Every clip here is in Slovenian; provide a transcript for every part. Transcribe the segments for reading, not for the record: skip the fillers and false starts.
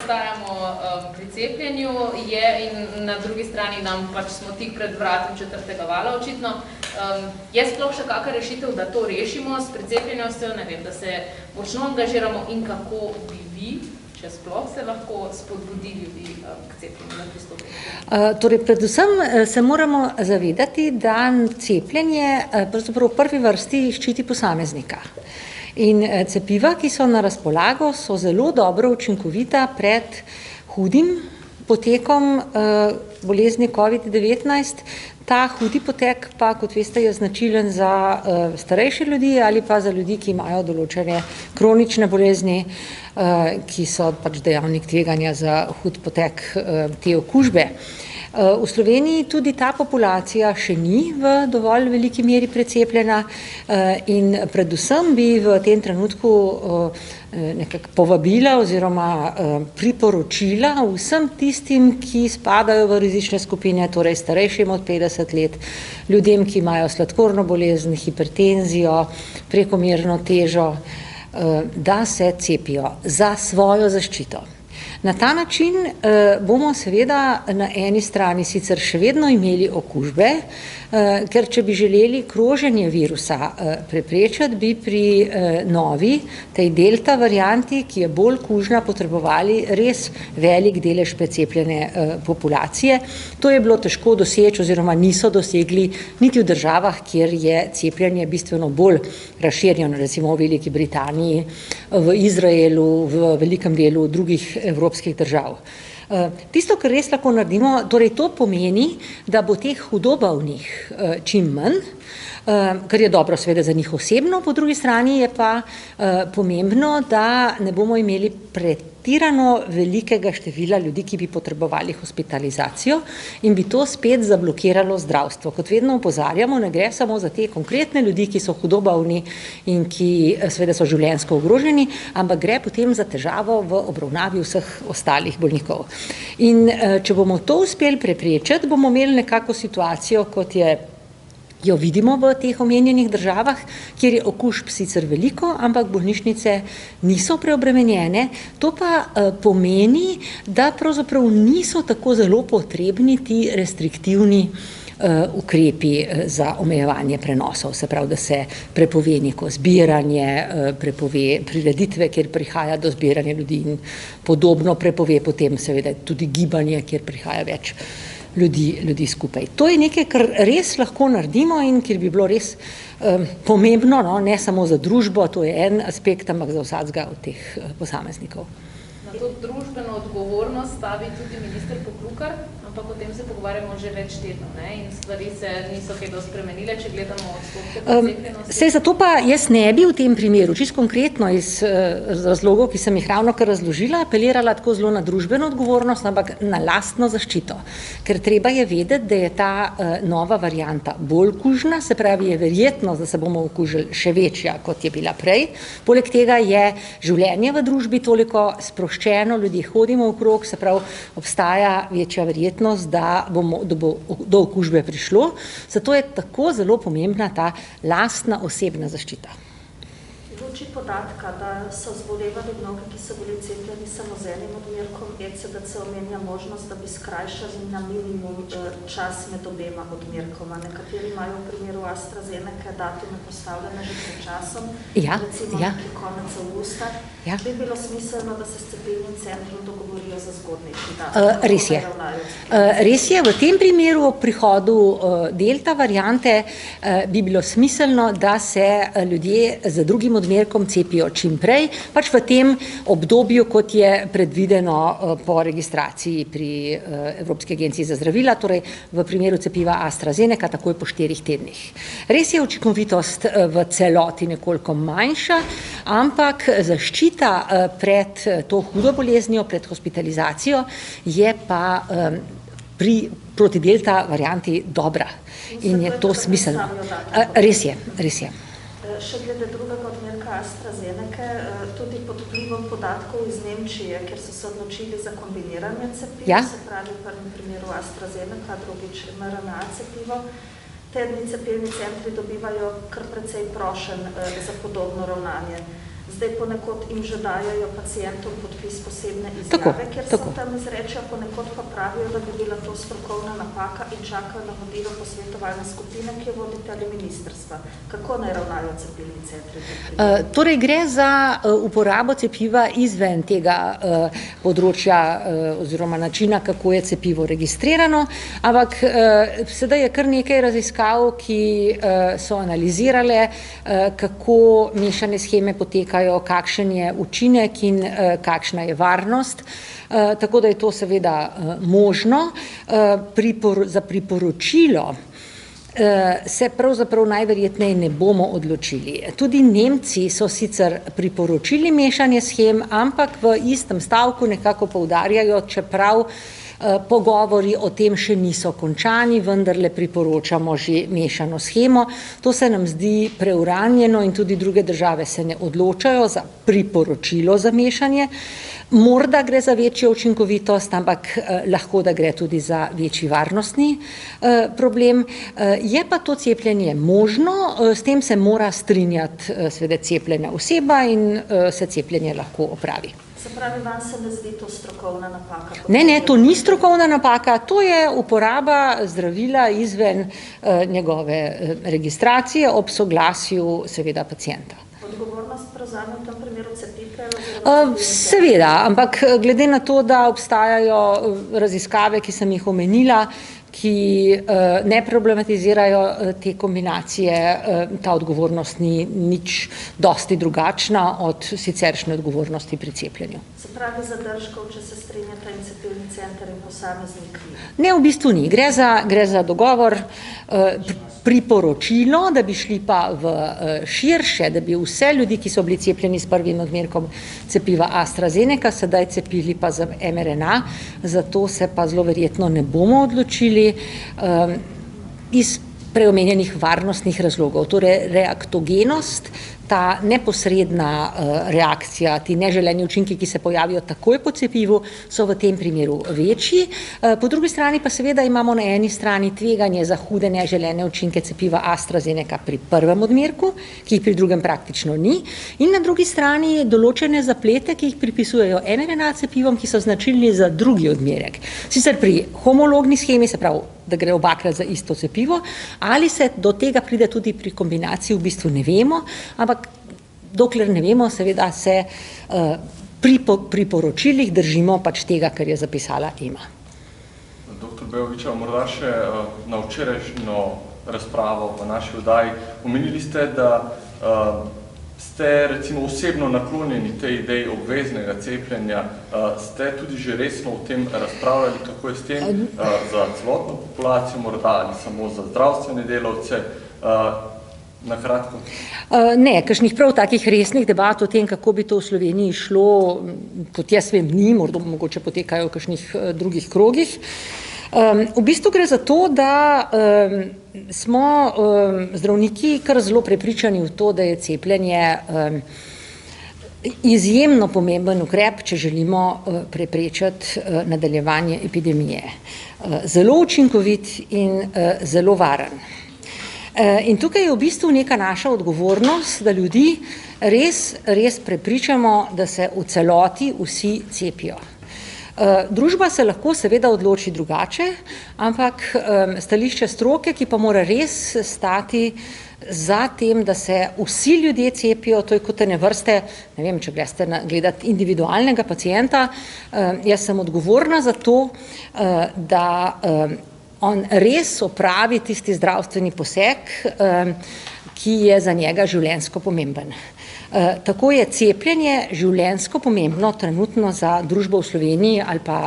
ostajamo pri cepljenju, je in na drugi strani nam pač smo tik pred vratom 4. vala očitno. Je sploh še kakšna rešitev, da to rešimo s precepljenostjo, ne vem, da se močno angažiramo in kako bi vi, če sploh se lahko spodbudi ljudi k cepljenju na pristopiti? Torej, predvsem se moramo zavedati, da cepljenje pravzaprav v prvi vrsti ščiti posameznika. In cepiva, ki so na razpolago, so zelo dobro učinkovita pred hudim potekom bolezni COVID-19. Ta hudi potek pa, kot veste, je značilen za starejše ljudi ali pa za ljudi, ki imajo določene kronične bolezni, ki so pač dejavnik tveganja za hud potek te okužbe. V Sloveniji tudi ta populacija še ni v dovolj veliki meri precepljena in predvsem bi v tem trenutku nekako povabila oziroma priporočila vsem tistim, ki spadajo v rizične skupine, torej starejšim od 50 let, ljudem, ki imajo sladkorno bolezen, hipertenzijo, prekomerno težo, da se cepijo za svojo zaščito. Na ta način bomo seveda na eni strani sicer še vedno imeli okužbe, ker če bi želeli kroženje virusa preprečiti, bi pri novi, tej delta varianti, ki je bolj kužna, potrebovali res velik delež precepljene populacije. To je bilo težko doseči oziroma niso dosegli niti v državah, kjer je cepljenje bistveno bolj razširjeno, recimo v Veliki Britaniji, v Izraelu, v velikem delu drugih evropskih držav. Tisto, kar res lahko naredimo, torej to pomeni, da bo teh hudobolnih čim manj, kar je dobro seveda za njih osebno, po drugi strani je pa pomembno, da ne bomo imeli pretirano velikega števila ljudi, ki bi potrebovali hospitalizacijo in bi to spet zablokiralo zdravstvo. Kot vedno opozarjamo, ne gre samo za te konkretne ljudi, ki so hudobolni in ki seveda so življenjsko ogroženi, ampak gre potem za težavo v obravnavi vseh ostalih bolnikov. In če bomo to uspeli preprečiti, bomo imeli nekako situacijo, kot jo vidimo v teh omenjenih državah, kjer je okužb sicer veliko, ampak bolnišnice niso preobremenjene. To pa pomeni, da pravzaprav niso tako zelo potrebni ti restriktivni ukrepi za omejevanje prenosov, se pravi, da se prepove neko zbiranje, prepove prireditve, kjer prihaja do zbiranja ljudi in podobno prepove potem seveda tudi gibanje, kjer prihaja več ljudi skupaj. To je nekaj, kar res lahko naredimo in kjer bi bilo res pomembno, no, ne samo za družbo, to je en aspekt, ampak za vsakega od teh posameznikov. Na to družbeno odgovornost stavi tudi minister Poklukar, ampak o tem se pogovarjamo že več tednov, ne? In stvari se niso kaj dosti spremenile, če gledamo odstotke precepljenosti. Saj zato pa jaz ne bi v tem primeru, čisto konkretno iz razlogov, ki sem jih ravnokar razložila, apelirala tako zelo na družbeno odgovornost, ampak na lastno zaščito. Ker treba je vedeti, da je ta nova varianta bolj kužna, se pravi, je verjetnost, da se bomo okužili še večja, kot je bila prej. Poleg tega je življenje v družbi toliko sproščeno, ljudje hodimo okrog, se pravi, obstaja večja verjetnost, da bo do okužbe prišlo. Zato je tako zelo pomembna ta lastna osebna zaščita. V luči podatka, da so zbolevali mnogi, ki so bili cepljeni samo z enim odmerkom, ECDC omenja možnost, da bi skrajšali na minimum čas med obema odmerkoma. Nekateri imajo v primeru AstraZeneca datume postavljene že pred časom, recimo neki konec avgusta. Bi bilo smiselno, da se s cepilnim centrom dogovorijo za zgodnejši datum? Res je. Res je, v tem primeru ob prihodu delta variante bi bilo smiselno, da se ljudje z drugim odmerkom cepijo čim prej, pač v tem obdobju, kot je predvideno po registraciji pri Evropski agenciji za zdravila, torej v primeru cepiva AstraZeneca takoj po 4 tednih. Res je učinkovitost v celoti nekoliko manjša, ampak zaščita pred to hudo boleznijo, pred hospitalizacijo je pa proti delta varianti dobra in je to smiselno. Res je, res je. Še glede drugega odmerka AstraZeneca, tudi pod vplivom podatkov iz Nemčije, ker so se odločili za kombiniranje cepiv, se pravi v prvem primeru AstraZeneca, drugič mRNA cepivo. Te cepilni centri dobivajo kar precej prošenj za podobno ravnanje. Zdaj ponekod jim že dajajo pacientom podpis posebne izjave, ker so tam izrečejo, ponekod pa pravijo, da bi bila to strokovna napaka in čakajo na vodilo posvetovalne skupine, ki jo vodite ali ministrstva. Kako naj ravnajo cepilni centri? Torej gre za uporabo cepiva izven tega področja oziroma načina, kako je cepivo registrirano, ampak sedaj je kar nekaj raziskav, ki so analizirale, kako mešane sheme potekajo, kakšen je učinek in kakšna je varnost, tako da je to seveda možno. Za priporočilo se pravzaprav najverjetneje ne bomo odločili. Tudi Nemci so sicer priporočili mešanje shem, ampak v istem stavku nekako poudarjajo, čeprav pogovori o tem še niso končani, vendarle priporočamo že mešano shemo. To se nam zdi preuranjeno in tudi druge države se ne odločajo za priporočilo za mešanje. Morda gre za večjo učinkovitost, ampak lahko da gre tudi za večji varnostni problem. Je pa to cepljenje možno, s tem se mora strinjati seveda cepljena oseba in se cepljenje lahko opravi. Se pravi, vam se ne zdi to strokovna napaka? Ne, to ni strokovna napaka, to je uporaba zdravila izven njegove registracije ob soglasju seveda pacienta. Odgovornost prevzame v tem primeru cepitelj? Seveda, ampak glede na to, da obstajajo raziskave, ki sem jih omenila, ki ne problematizirajo te kombinacije, ta odgovornost ni nič dosti drugačna od siceršnje odgovornosti pri cepljenju. Se pravi zadržkov, če se strinjata in cepilni center in posameznik? Ne, v bistvu ni. Gre za dogovor, priporočilo, da bi šli pa v širše, da bi vse ljudi, ki so bili cepljeni s prvim odmerkom cepiva AstraZeneca, sedaj cepili pa za mRNA, zato se pa zelo verjetno ne bomo odločili iz preomenjenih varnostnih razlogov. Torej reaktogenost, ta neposredna reakcija, ti neželeni učinki, ki se pojavijo takoj po cepivu, so v tem primeru večji. Po drugi strani pa seveda imamo na eni strani tveganje za hude neželene učinke cepiva AstraZeneca pri prvem odmerku, ki jih pri drugem praktično ni, in na drugi strani določene zaplete, ki jih pripisujejo mRNA cepivom, ki so značilni za drugi odmerek. Sicer pri homologni shemi, se pravi, da gre obakrat za isto cepivo, ali se do tega pride tudi pri kombinaciji, v bistvu ne vemo, ampak dokler ne vemo, seveda se pri priporočilih držimo pač tega, kar je zapisala EMA. Dr. Bejovičeva, morda še na včerajšnjo razpravo v naši oddaji. Omenili ste, da ste recimo osebno naklonjeni tej ideji obveznega cepljenja. Ste tudi že resno o tem razpravljali, kako je s tem za celotno populacijo, morda ali samo za zdravstvene delavce? Na kratko. Ne, kakšnih prav takih resnih debat o tem, kako bi to v Sloveniji šlo, kot jaz vem, ni, mogoče potekajo v kakšnih drugih krogih. V bistvu gre za to, da smo zdravniki kar zelo prepričani v to, da je cepljenje izjemno pomemben ukrep, če želimo preprečiti nadaljevanje epidemije. Zelo učinkovit in zelo varen. In tukaj je v bistvu neka naša odgovornost, da ljudi res prepričamo, da se v celoti vsi cepijo. Družba se lahko seveda odloči drugače, ampak stališče stroke, ki pa mora res stati za tem, da se vsi ljudje cepijo, to je kot ene vrste, ne vem, če greste gledati individualnega pacienta, jaz sem odgovorna za to, da on res opravi tisti zdravstveni poseg, ki je za njega življenjsko pomemben. Tako je cepljenje življenjsko pomembno trenutno za družbo v Sloveniji ali pa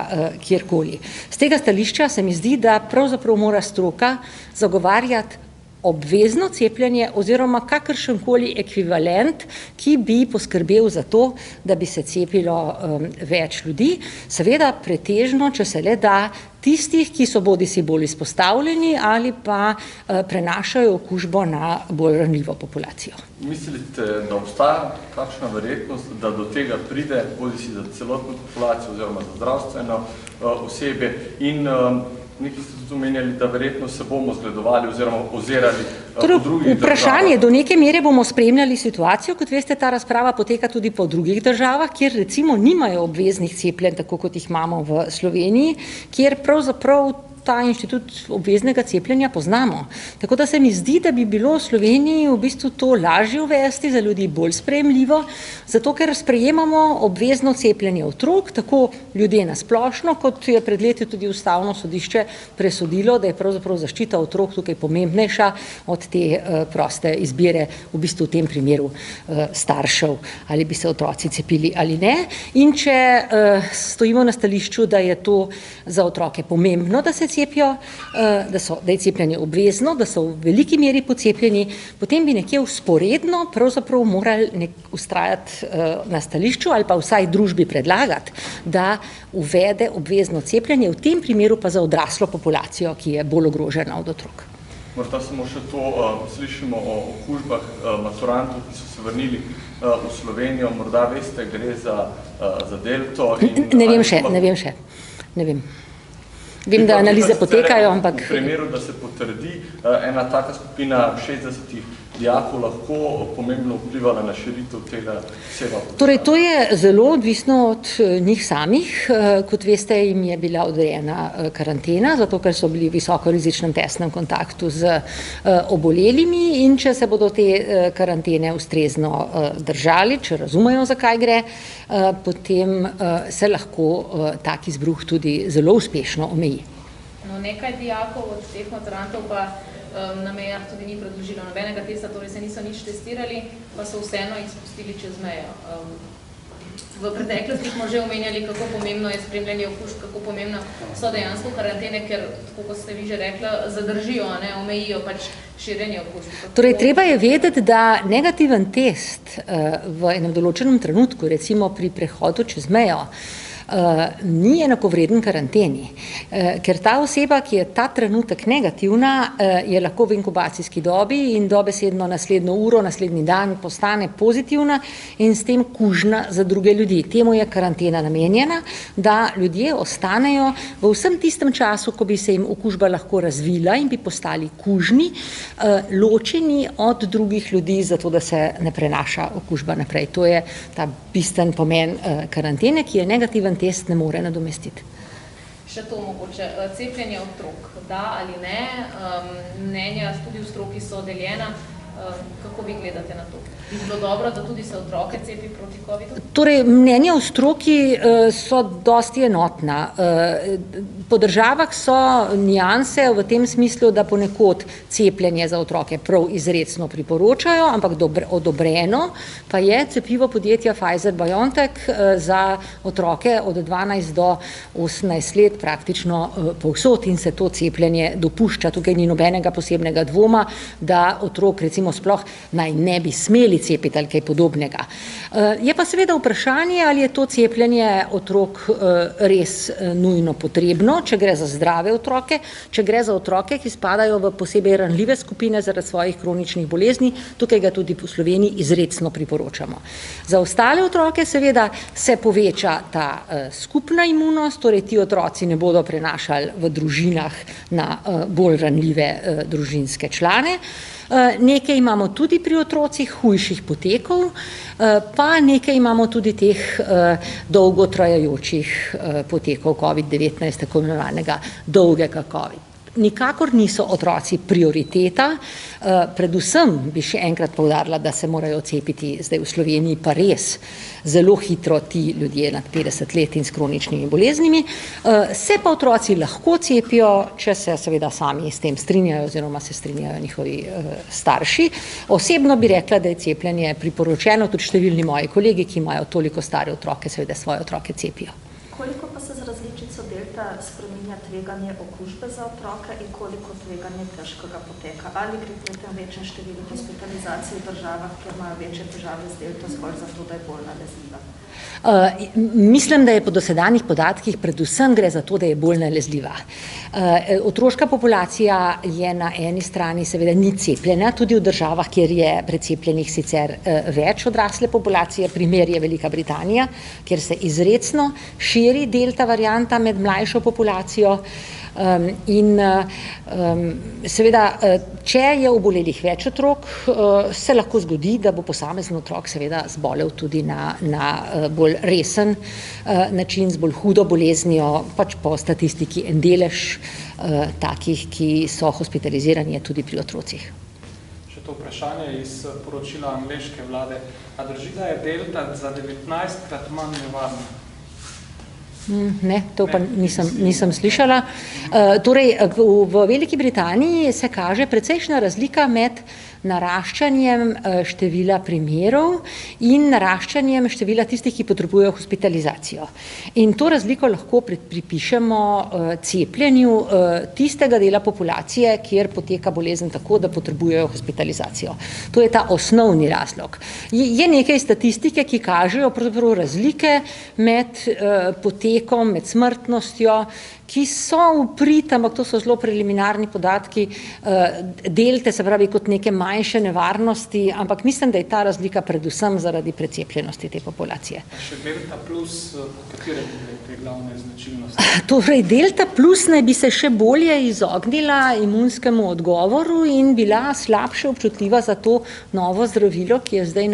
kjerkoli. Z tega stališča se mi zdi, da pravzaprav mora stroka zagovarjati obvezno cepljenje oziroma kakršenkoli ekvivalent, ki bi poskrbel za to, da bi se cepilo več ljudi. Seveda pretežno, če se le da, tistih, ki so bodisi bolj izpostavljeni ali pa prenašajo okužbo na bolj ranljivo populacijo. Mislite, da obstaja kakšna verjetnost, da do tega pride, bodisi za celotno populacijo oziroma za zdravstveno osebje, in nekaj ste tudi omenjali, da verjetno se bomo zgledovali oziroma ozirali po drugih državah. Vprašanje, do neke mere bomo spremljali situacijo, kot veste, ta razprava poteka tudi po drugih državah, kjer recimo nimajo obveznih cepljenj, tako kot jih imamo v Sloveniji, kjer pravzaprav ta inštitut obveznega cepljenja poznamo. Tako da se mi zdi, da bi bilo v Sloveniji v bistvu to lažje uvesti, za ljudi bolj sprejemljivo, zato ker sprejemamo obvezno cepljenje otrok, tako ljudje na splošno, kot je pred leti tudi Ustavno sodišče presodilo, da je pravzaprav zaščita otrok tukaj pomembnejša od te proste izbire, v bistvu v tem primeru staršev, ali bi se otroci cepili ali ne. In če stojimo na stališču, da je to za otroke pomembno, da se cepijo, da je cepljenje obvezno, da so v veliki meri pocepljeni, potem bi nekje vzporedno pravzaprav morali ustrajati na stališču ali pa vsaj družbi predlagati, da uvede obvezno cepljenje, v tem primeru pa za odraslo populacijo, ki je bolj ogrožena od otrok. Morda samo še to, slišimo o okužbah maturantov, ki so se vrnili v Slovenijo, morda veste, gre za delto. Ne vem. Vem, da analize potekajo, ampak... V primeru, da se potrdi, ena taka skupina 60 dijakov lahko pomembno vplivala na širitev tega vsega. Torej, to je zelo odvisno od njih samih. Kot veste, jim je bila odrejena karantena, zato ker so bili v visokorizičnem tesnem kontaktu z obolelimi, in če se bodo te karantene ustrezno držali, če razumejo, zakaj gre, potem se lahko tak izbruh tudi zelo uspešno omeji. No, nekaj dijakov od teh maturantov pa na mejah tudi ni predložilo nobenega testa, torej se niso nič testirali, pa so vseeno jih spustili čez mejo. V preteklosti smo že omenjali, kako pomembno je spremljanje okužb, kako pomembno so dejansko karantene, ker, tako kot ste vi že rekla, zadržijo, omejijo pač širjenje okužb. Torej, treba je vedeti, da negativen test v enem določenem trenutku, recimo pri prehodu čez mejo, ni enakovreden karanteni, ker ta oseba, ki je ta trenutek negativna, je lahko v inkubacijski dobi in dobesedno naslednjo uro, naslednji dan postane pozitivna in s tem kužna za druge ljudi. Temu je karantena namenjena, da ljudje ostanejo v vsem tistem času, ko bi se jim okužba lahko razvila in bi postali kužni, ločeni od drugih ljudi, zato da se ne prenaša okužba naprej. To je ta bistven pomen karantene, ki je negativen test ne more nadomestiti. Še to mogoče, cepljenje otrok, da ali ne, mnenja tudi v stroki so deljena, kako vi gledate na to? Bi bilo dobro, da tudi se otroke cepi proti COVID-u? Torej, mnenja v stroki so dosti enotna. Po državah so nianse v tem smislu, da ponekod cepljenje za otroke prav izrecno priporočajo, ampak odobreno pa je cepivo podjetja Pfizer-BioNTech za otroke od 12 do 18 let praktično povsod in se to cepljenje dopušča. Tukaj ni nobenega posebnega dvoma, da otrok recimo sploh naj ne bi smeli cepiti ali kaj podobnega. Je pa seveda vprašanje, ali je to cepljenje otrok res nujno potrebno, če gre za zdrave otroke, če gre za otroke, ki spadajo v posebej ranljive skupine zaradi svojih kroničnih bolezni, tukaj ga tudi v Sloveniji izrecno priporočamo. Za ostale otroke seveda se poveča ta skupna imunost, torej ti otroci ne bodo prenašali v družinah na bolj ranljive družinske člane. Nekaj imamo tudi pri otrocih hujših potekov, pa nekaj imamo tudi teh dolgotrajajočih potekov COVID-19, tako imenovanega dolgega COVID. Nikakor niso otroci prioriteta, predvsem bi še enkrat poudarila, da se morajo cepiti zdaj v Sloveniji pa res zelo hitro ti ljudje nad 50 let in s kroničnimi boleznimi. Se pa otroci lahko cepijo, če se seveda sami s tem strinjajo oziroma se strinjajo njihovi starši. Osebno bi rekla, da je cepljenje priporočeno, tudi številni moji kolegi, ki imajo toliko stare otroke, seveda svoje otroke cepijo. Koliko pa se z različico delta spreminja tveganje okužbe za otroke in koliko tveganje težkega poteka? Ali gre pri tem večjem številu hospitalizacij v državah, kjer imajo večje težave z delto, zgolj zato, da je bolj nalezljiva? Mislim, da je po dosedanjih podatkih predvsem gre za to, da je bolj nalezljiva. Otroška populacija je na eni strani seveda ni cepljena, tudi v državah, kjer je precepljenih sicer več odrasle populacije, primer je Velika Britanija, kjer se izrecno širi del delta varianta med mlajšo populacijo. In seveda, če je obolelih več otrok, se lahko zgodi, da bo posamezen otrok seveda zbolel tudi na bolj resen način, z bolj hudo boleznijo, pač po statistiki en delež takih, ki so hospitalizirani, je tudi pri otrocih. Še to vprašanje iz poročila angleške vlade. A drži, da je delta za 19-krat manj nevarna? Ne, to pa nisem slišala. Torej, v Veliki Britaniji se kaže precejšnja razlika med naraščanjem števila primerov in naraščanjem števila tistih, ki potrebujejo hospitalizacijo. In to razliko lahko pripišemo cepljenju tistega dela populacije, kjer poteka bolezen tako, da potrebujejo hospitalizacijo. To je ta osnovni razlog. Je nekaj statistike, ki kažejo pravzaprav razlike med potekom, med smrtnostjo, ki so v prid, ampak to so zelo preliminarni podatki, delte, se pravi, kot neke manjše nevarnosti, ampak mislim, da je ta razlika predvsem zaradi precepljenosti te populacije. Še delta plus, katere bi te glavne značilnosti? Torej, delta plus naj bi se še bolje izognila imunskemu odgovoru in bila slabše občutljiva za to novo zdravilo, ki je zdaj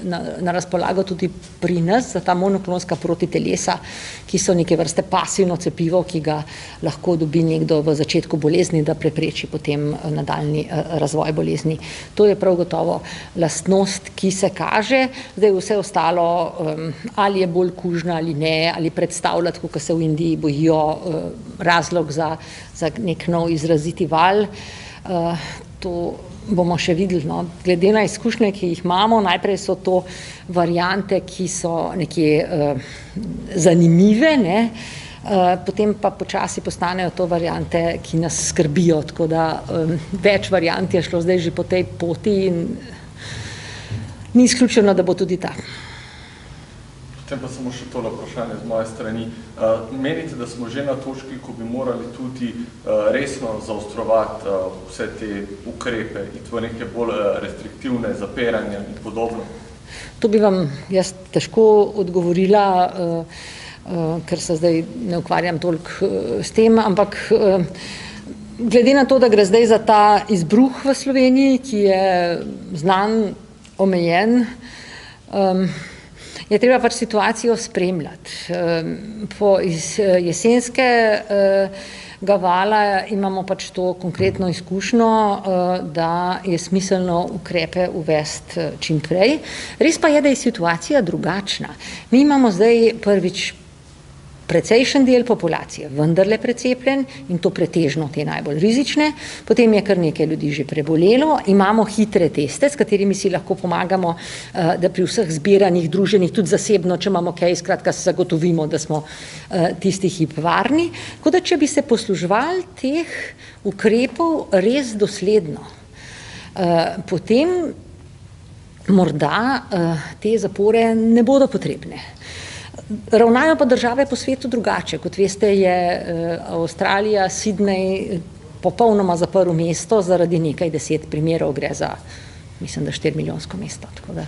na razpolago tudi pri nas, za ta monoklonska protitelesa, ki so neke vrste pasivno cepivo, ki ga lahko dobi nekdo v začetku bolezni, da prepreči potem nadaljnji razvoj bolezni. To je prav gotovo lastnost, ki se kaže. Zdaj vse ostalo, ali je bolj kužna ali ne, ali predstavljati, kako se v Indiji bojijo, razlog za nek nov izraziti val, to bomo še videli. No. Glede na izkušnje, ki jih imamo, najprej so to variante, ki so nekje zanimive, ne? Potem pa počasi postanejo to variante, ki nas skrbijo, tako da več variant je šlo zdaj že po tej poti in ni izključeno, da bo tudi ta. Potem pa samo še tole vprašanje z moje strani. Menite, da smo že na točki, ko bi morali tudi resno zaostrovati vse te ukrepe in to neke bolj restriktivne zapiranja in podobno? To bi vam jaz težko odgovorila, ker se zdaj ne ukvarjam toliko s tem, ampak glede na to, da gre zdaj za ta izbruh v Sloveniji, ki je znan, omejen, je treba pač situacijo spremljati. Po jesenskega vala imamo pač to konkretno izkušnjo, da je smiselno ukrepe uvesti čim prej. Res pa je, da je situacija drugačna. Mi imamo zdaj prvič precejšen del populacije vendarle precepljen in to pretežno te najbolj rizične, potem je kar nekaj ljudi že prebolelo, imamo hitre teste, s katerimi si lahko pomagamo, da pri vseh zbiranjih, druženjih, tudi zasebno, če imamo kaj, skratka zagotovimo, da smo tisti hip varni. Tako da, če bi se posluževali teh ukrepov res dosledno, potem morda te zapore ne bodo potrebne. Ravnajo pa države po svetu drugače. Kot veste, je Avstralija, Sydney popolnoma zaprl mesto zaradi nekaj 10 primerov, gre za, mislim, da 4-milijonsko mesto. Tako da